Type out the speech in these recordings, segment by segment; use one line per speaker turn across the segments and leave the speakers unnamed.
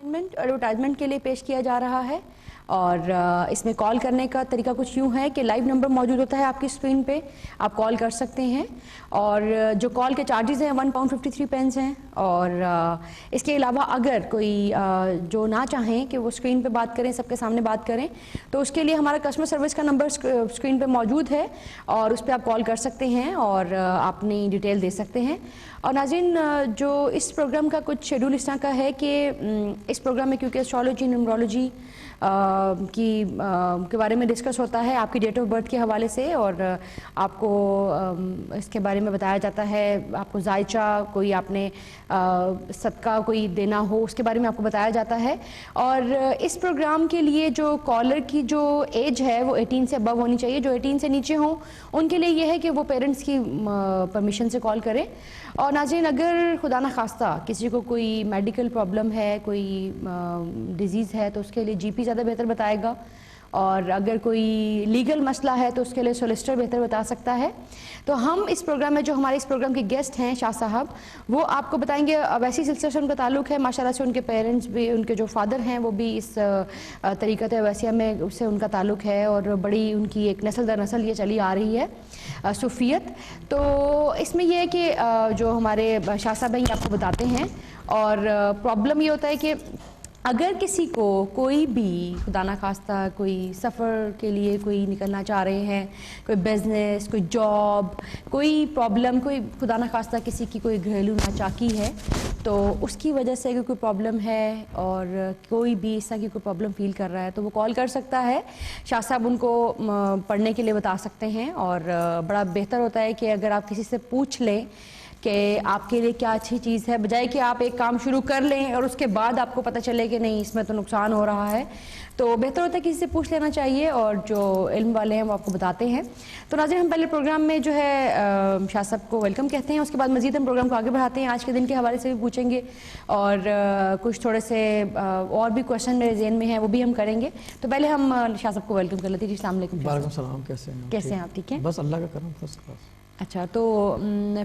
Advertisement کے لیے پیش کیا جا رہا ہے اور اس میں کال کرنے کا طریقہ کچھ یوں ہے کہ لائیو نمبر موجود ہوتا ہے آپ کی اسکرین پہ, آپ کال کر سکتے ہیں اور جو کال کے چارجز ہیں £1.53 ہیں. اور اس کے علاوہ اگر کوئی جو نہ چاہیں کہ وہ اسکرین پہ بات کریں, سب کے سامنے بات کریں, تو اس کے لیے ہمارا کسٹمر سروس کا نمبر اسکرین پہ موجود ہے اور اس پہ آپ کال کر سکتے ہیں اور اپنی ڈیٹیل دے سکتے ہیں. اور ناظرین, جو اس پروگرام کا کچھ شیڈول اس طرح کا ہے کہ اس پروگرام میں کیونکہ اسٹرالوجی نیومرولوجی کے بارے میں ڈسکس ہوتا ہے آپ کی ڈیٹ آف برتھ کے حوالے سے, اور آپ کو اس کے بارے میں بتایا جاتا ہے, آپ کو ذائچہ کوئی آپ نے صدقہ کوئی دینا ہو اس کے بارے میں آپ کو بتایا جاتا ہے. اور اس پروگرام کے لیے جو کالر کی جو ایج ہے وہ 18 سے ابو ہونی چاہیے. جو 18 سے نیچے ہوں ان کے لیے یہ ہے کہ وہ پیرنٹس کی پرمیشن سے کال کریں. اور ناظرین, اگر خدا نخواستہ کسی کو کوئی میڈیکل پرابلم ہے, کوئی ڈیزیز ہے, تو اس کے لیے جی پی زیادہ بہتر بتائے گا, اور اگر کوئی لیگل مسئلہ ہے تو اس کے لیے سولیسٹر بہتر بتا سکتا ہے. تو ہم اس پروگرام میں جو ہمارے اس پروگرام کے گیسٹ ہیں شاہ صاحب, وہ آپ کو بتائیں گے. ویسی سلسلے سے ان کا تعلق ہے ماشاءاللہ سے, ان کے پیرنٹس بھی, ان کے جو فادر ہیں وہ بھی اس طریقت ویسیہ میں اس سے ان کا تعلق ہے اور بڑی ان کی ایک نسل در نسل یہ چلی آ رہی ہے صوفیت. تو اس میں یہ ہے کہ جو ہمارے شاہ صاحب ہیں یہ آپ کو بتاتے ہیں. اور پرابلم یہ ہوتا ہے کہ اگر کسی کو کوئی بھی خدا نخواستہ کوئی سفر کے لیے کوئی نکلنا چاہ رہے ہیں, کوئی بزنس, کوئی جاب, کوئی پرابلم, کوئی خدا نخواستہ کسی کی کوئی گھریلو ناچاکی ہے, تو اس کی وجہ سے اگر کوئی پرابلم ہے اور کوئی بھی اس طرح کی کوئی پرابلم فیل کر رہا ہے تو وہ کال کر سکتا ہے. شاہ صاحب ان کو پڑھنے کے لیے بتا سکتے ہیں. اور بڑا بہتر ہوتا ہے کہ اگر آپ کسی سے پوچھ لیں کہ آپ کے لیے کیا اچھی چیز ہے, بجائے کہ آپ ایک کام شروع کر لیں اور اس کے بعد آپ کو پتہ چلے کہ نہیں اس میں تو نقصان ہو رہا ہے. تو بہتر ہوتا ہے کسی سے پوچھ لینا چاہیے, اور جو علم والے ہیں وہ آپ کو بتاتے ہیں. تو ناظرین, ہم پہلے پروگرام میں جو ہے شاہ صاحب کو ویلکم کہتے ہیں, اس کے بعد مزید ہم پروگرام کو آگے بڑھاتے ہیں. آج کے دن کے حوالے سے بھی پوچھیں گے اور کچھ تھوڑے سے اور بھی کویشچن میرے ذہن میں ہیں وہ بھی ہم کریں گے. تو پہلے ہم شاہ صاحب کو ویلکم کر لیتے ہیں. جی السلام علیکم.
وعلیکم السلام. کیسے ہیں
آپ؟ ٹھیک ہیں,
بس اللہ کا کرم, فرسٹ کلاس.
اچھا, تو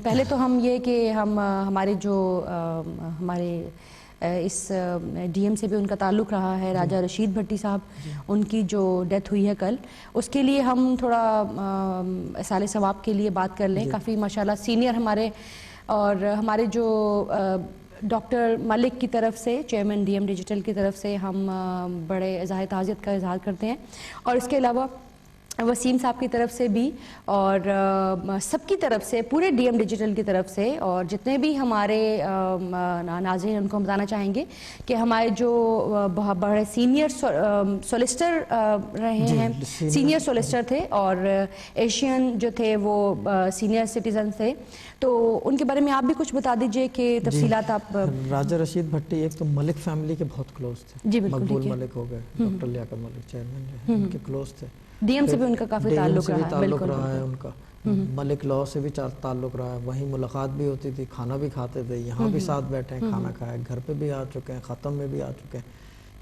پہلے تو ہم یہ کہ ہم ہمارے جو ہمارے اس ڈی ایم سے بھی ان کا تعلق رہا ہے, راجہ رشید بھٹی صاحب, ان کی جو ڈیتھ ہوئی ہے کل, اس کے لیے ہم تھوڑا اصالِ ثواب کے لیے بات کر لیں. کافی ماشاءاللہ سینئر ہمارے, اور ہمارے جو ڈاکٹر ملک کی طرف سے, چیئرمین ڈی ایم ڈیجیٹل کی طرف سے ہم بڑے اظہار تعزیت کا اظہار کرتے ہیں. اور اس کے علاوہ وسیم صاحب کی طرف سے بھی, اور سب کی طرف سے, پورے ڈی ایم ڈیجیٹل کی طرف سے, اور جتنے بھی ہمارے ناظرین ان کو ہم بتانا چاہیں گے کہ ہمارے جو بڑے سینئر سولیسٹر رہے ہیں, سینئر سولیسٹر تھے, اور ایشین جو تھے وہ سینئر سٹیزن تھے, تو ان کے بارے میں آپ بھی کچھ بتا دیجئے کہ تفصیلات آپ.
راجہ رشید بھٹی ایک تو ملک فیملی کے بہت کلوز تھے.
جی بالکل,
مقبول ملک ہو گئے, ڈاکٹر لیاقت ملک چیئرمین جو ان کے کلوز تھے.
ڈی ایم سے بھی ان کا کافی تعلق
رہا ہے ان کا, ملک لاء سے بھی تعلق رہا ہے. وہیں ملاقات بھی ہوتی تھی, کھانا بھی کھاتے تھے, یہاں بھی ساتھ بیٹھے ہیں, کھانا کھایا, گھر پہ بھی آ چکے ہیں, ختم میں بھی آ چکے ہیں.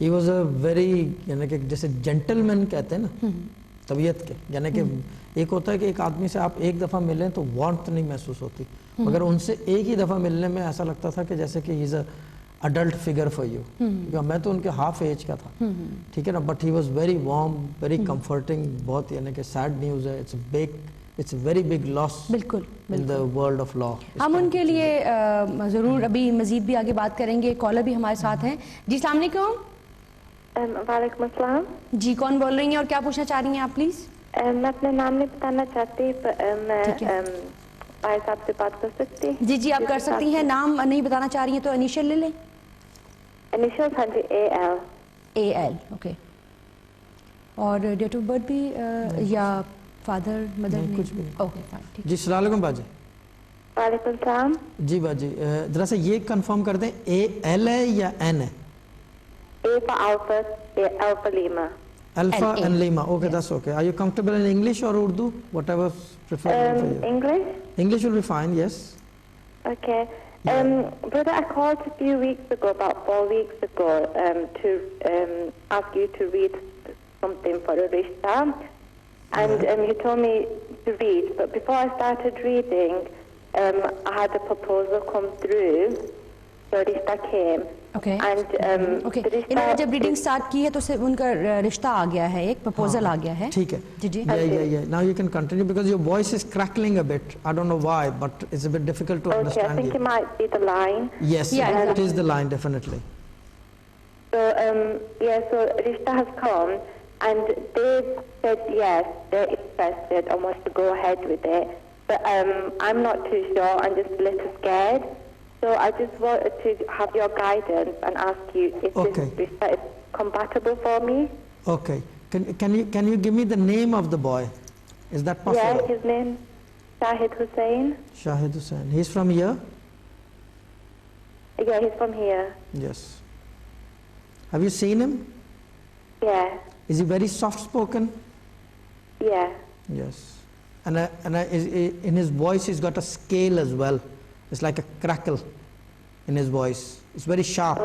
ہی واز اے ویری, یعنی کہ جیسے جینٹل مین کہتے ہیں نا طبیعت کے, یعنی کہ ایک ہوتا ہے کہ ایک آدمی سے آپ ایک دفعہ ملیں تو وارمتھ نہیں محسوس ہوتی, مگر ان سے ایک ہی دفعہ ملنے میں ایسا لگتا تھا کہ جیسے کہ ہی از اے adult figure for you. میں تو ان کے ہاف ایج کا تھا, ٹھیک ہے نا, but he was very warm, very comforting. بہت یعنی کہ سیڈ نیوز ہے, it's a very big loss in the world of law.
ہم ان کے لیے ضرور ابھی مزید بھی آگے بات کریں گے. کالر بھی ہمارے ساتھ ہیں. جی السلام علیکم.
وعلیکم السلام.
جی کون بول رہی ہیں اور کیا پوچھنا چاہ رہی ہیں آپ پلیز؟
میں اپنا نام نہیں بتانا چاہتی, میں بھائی صاحب سے بات کر سکتی؟
جی جی آپ کر سکتی ہیں. نام نہیں بتانا چاہ رہی ہیں تو انیشل لے لیں.
انیشل, ہاں جی,
AL, اوکے. اور ڈیٹ آف برتھ بھی یا فادر مدر
کچھ بھی.
اوکے فائن, ٹھیک.
جی السلام علیکم باجی.
وعلیکم السلام.
جی باجی ذرا سا یہ کنفرم کر دیں AL ہے یا N ہے؟
A for Alpha, L for Lima.
Alpha and Lima. Okay, that's okay. Are you comfortable in English or Urdu? Whatever preferable for you.
English?
English will be fine, yes.
Okay. Brother, I called a few weeks ago, about 4 weeks ago, to ask you to read something for a rishta. And you told me to read, but before I started reading, I had a proposal come through, so rishta came.
Okay.
And
okay
the
انہوں نے
rishta
جب reading start کی ہے تو ان کا رشتہ آ گیا ہے, ایک پرپوزل آ گیا ہے.
ٹھیک ہے.
جی جی.
Yeah. Now you can continue because your voice is crackling a bit. I don't know why, but it's a bit difficult to
Okay, I
understand
think
you.
it might be the line.
Yes,
Yeah,
it is the line, definitely.
So so Rishta has come, and they said yes, they're interested and want to go ahead with it. But I'm not too sure. I'm just a little scared. So I just wanted to have your guidance and ask you if
Okay.
this Rishta is compatible for me.
Okay. Can you give me the name of the boy? Is that possible?
Yeah, his name Shahid Hussain.
Shahid Hussain. He's from here?
Yeah, he's from here.
Yes. Have you seen him?
Yeah,
Is he very soft spoken?
yeah.
Yes. And in his voice he's got a scale as well. It's like a crackle in his voice. It's very sharp.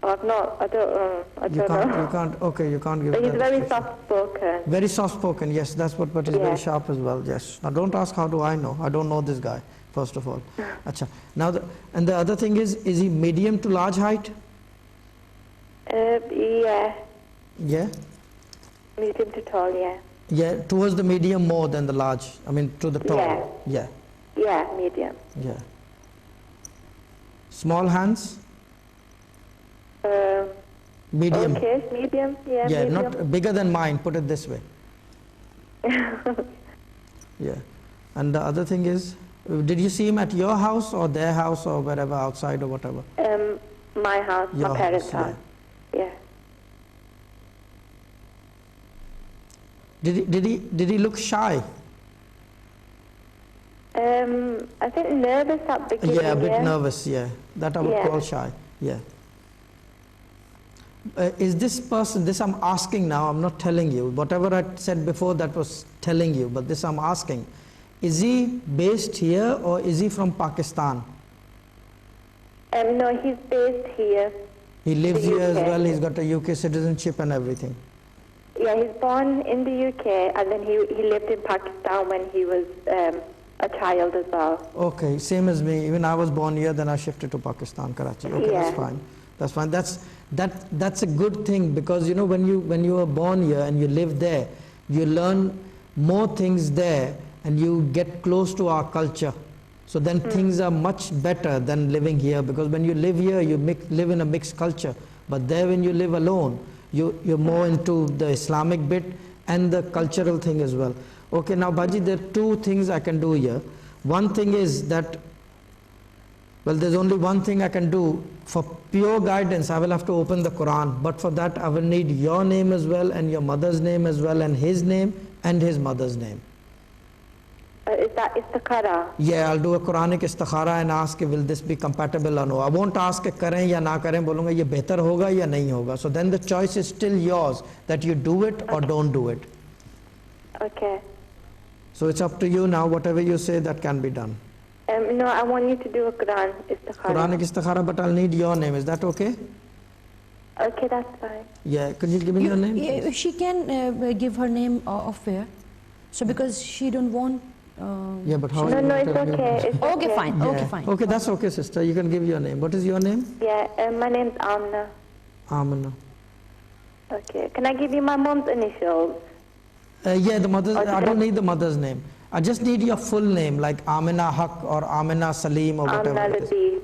I don't know.
You can't, okay, you can't give
But he's
that
very
description.
soft spoken.
Very soft spoken, yes, that's what, but he's
Yeah.
very sharp as well, yes. Now don't ask how do I know, I don't know this guy, first of all. Acha. Now, and the other thing is he medium to large height?
Yeah,
Yeah?
medium to tall, yeah.
Yeah, towards the medium more than the large, I mean to the tall.
Yeah.
Yeah,
Yeah, medium.
yeah. Small hands? Medium.
Okay, medium, yeah,
Yeah,
medium.
not bigger than mine, put it this way. Yeah. And the other thing is, did you see him at your house or their house or wherever, outside or whatever?
My house,
Your
my parents'
house,
house. Yeah.
Did he look shy?
I think nervous at the beginning.
Yeah, a bit nervous, yeah. That I would
Yeah.
call shy, yeah. Is this person, this I'm asking now, I'm not telling you. Whatever I said before, that was telling you, but this I'm asking. Is he based here or is he from Pakistan?
No, he's based here.
He lives
The
here as
UK.
well, he's got a UK citizenship and everything.
Yeah, he's born in the UK, and then he lived in Pakistan when he was a child as well.
Okay, same as me. Even I was born here, then I shifted to Pakistan, Karachi. Okay, that's
Yeah.
fine. That's fine. That's a good thing because you know when you are born here and you live there, you learn more things there and you get close to our culture. So then things are much better than living here because when you live here, you live in a mixed culture. But there, when you live alone, you're more into the Islamic bit and the cultural thing as well. Okay, now Baji, there are two things I can do here. One thing is that, well, there's only one thing I can do. For pure guidance, I will have to open the Quran. But for that, I will need your name as well and your mother's name as well and his name and his mother's name.
Is that istikhara?
Yeah, I'll do a Quranic istikhara and ask, will this be compatible or no. I won't ask karen ya na karen, bolunga ye behtar hoga ya nahi hoga. So then the choice is still yours, that you do it or don't do it.
Okay.
So it's up to you now, whatever you say, that can be done.
No, I want you to do a Quran istikhara.
Quranic istikhara, but I'll need your name. Is that okay?
Okay, that's fine.
Yeah, could you give me your name?
Yeah,
please?
she can give her name of where? So because she don't want.
Yeah, but how
No,
are you
no, it's
telling me?
okay. It's
Okay, fine.
Yeah.
Okay, fine.
Okay, that's okay, sister. You can give your name. What is your name?
Yeah, my name's Amna.
Amina.
Okay. Can I give you my mom's initials?
Yeah, the mother's.
Okay.
I don't need the mother's name. I just need your full name, like Amina Haq or Amina Salim or whatever
Amna
it is.
Latif.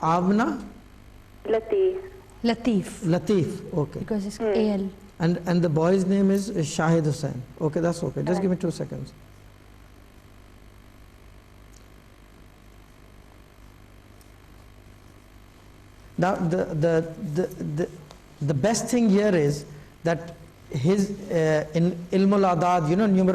Amina
Latif.
Latif.
Latif. Okay.
Because it's AL.
And the boy's name is Shahid Hussain. Okay, that's okay. Just give me 2 seconds. Now the best thing here is that his in Ilmul Adad, you know, numerology.